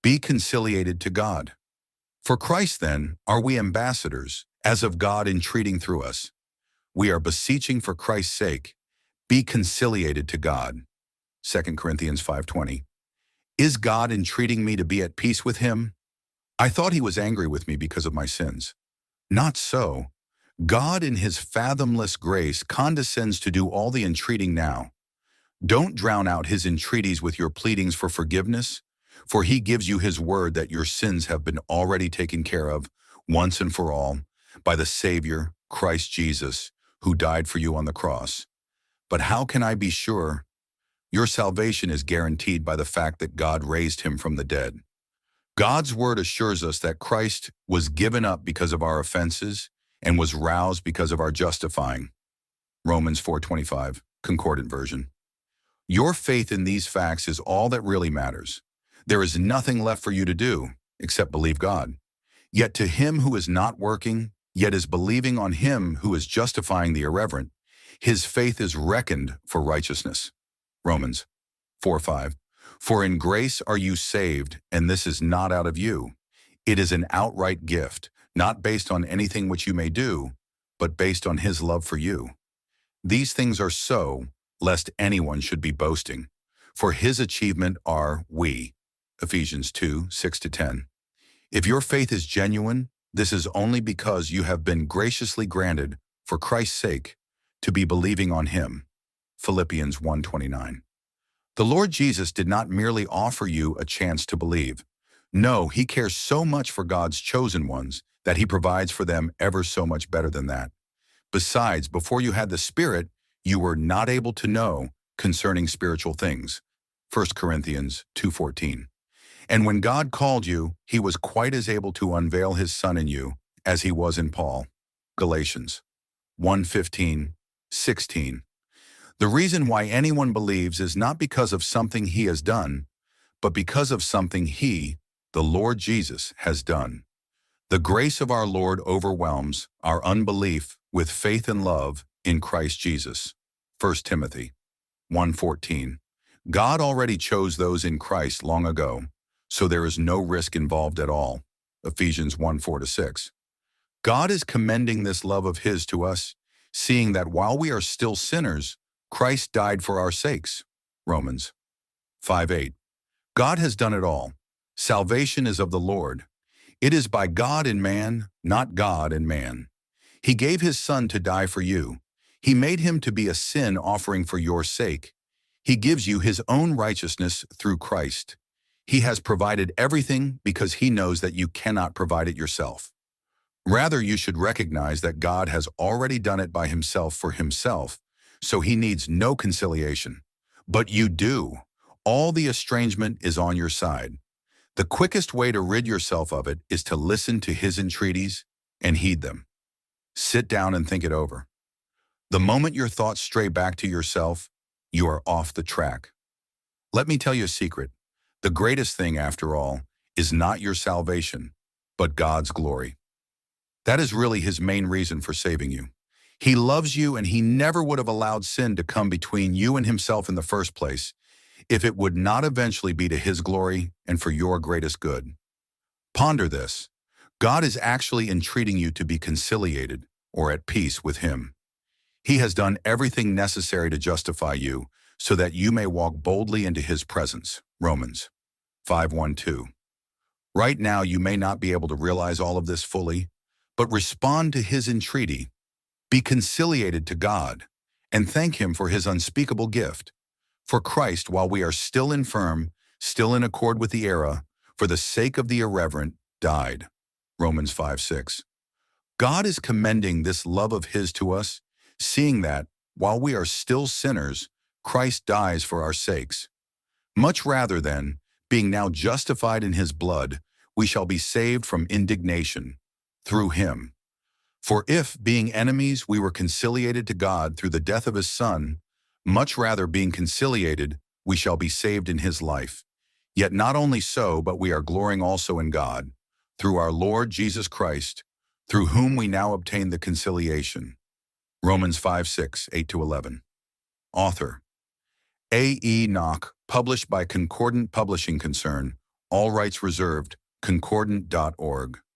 Be conciliated to God. For Christ, then, are we ambassadors, as of God entreating through us. We are beseeching for Christ's sake, be conciliated to God. 2 Corinthians 5:20. Is God entreating me to be at peace with him? I thought he was angry with me because of my sins. Not so. God in his fathomless grace condescends to do all the entreating now. Don't drown out his entreaties with your pleadings for forgiveness, for he gives you his word that your sins have been already taken care of once and for all by the Savior, Christ Jesus, who died for you on the cross. But how can I be sure? Your salvation is guaranteed by the fact that God raised him from the dead. God's word assures us that Christ was given up because of our offenses and was roused because of our justifying. Romans 4:25, Concordant version. Your faith in these facts is all that really matters. There is nothing left for you to do except believe God. Yet to him who is not working, yet is believing on him who is justifying the irreverent, his faith is reckoned for righteousness. Romans 4:5. For in grace are you saved, and this is not out of you. It is an outright gift, not based on anything which you may do, but based on his love for you. These things are so, lest anyone should be boasting. For his achievement are we. Ephesians 2:6-10. If your faith is genuine, this is only because you have been graciously granted, for Christ's sake, to be believing on him. Philippians 1:29. The Lord Jesus did not merely offer you a chance to believe. No, he cares so much for God's chosen ones that he provides for them ever so much better than that. Besides, before you had the Spirit, you were not able to know concerning spiritual things. 1 Corinthians 2:14. And when God called you, he was quite as able to unveil his Son in you as he was in Paul. Galatians 1:15-16. The reason why anyone believes is not because of something he has done, but because of something he, the Lord Jesus, has done. The grace of our Lord overwhelms our unbelief with faith and love in Christ Jesus. 1 Timothy 1:14. God already chose those in Christ long ago, so there is no risk involved at all. Ephesians 1:4-6. God is commending this love of his to us, seeing that while we are still sinners, Christ died for our sakes. Romans 5:8. God has done it all. Salvation is of the Lord. It is by God in man, not God in man. He gave his Son to die for you. He made him to be a sin offering for your sake. He gives you his own righteousness through Christ. He has provided everything because he knows that you cannot provide it yourself. Rather, you should recognize that God has already done it by himself for himself, so he needs no conciliation. But you do. All the estrangement is on your side. The quickest way to rid yourself of it is to listen to his entreaties and heed them. Sit down and think it over. The moment your thoughts stray back to yourself, you are off the track. Let me tell you a secret. The greatest thing, after all, is not your salvation, but God's glory. That is really his main reason for saving you. He loves you, and he never would have allowed sin to come between you and himself in the first place if it would not eventually be to his glory and for your greatest good. Ponder this. God is actually entreating you to be conciliated or at peace with him. He has done everything necessary to justify you so that you may walk boldly into his presence. Romans 5:1-2. Right now, you may not be able to realize all of this fully, but respond to his entreaty. Be conciliated to God, and thank him for his unspeakable gift. For Christ, while we are still infirm, still in accord with the era, for the sake of the irreverent, died. Romans 5:6. God is commending this love of his to us, seeing that, while we are still sinners, Christ dies for our sakes. Much rather than, being now justified in his blood, we shall be saved from indignation through him. For if, being enemies, we were conciliated to God through the death of his Son, much rather being conciliated, we shall be saved in his life. Yet not only so, but we are glorying also in God, through our Lord Jesus Christ, through whom we now obtain the conciliation. Romans 5:6, 8-11. Author: A. E. Nock, published by Concordant Publishing Concern, All rights reserved. Concordant.org.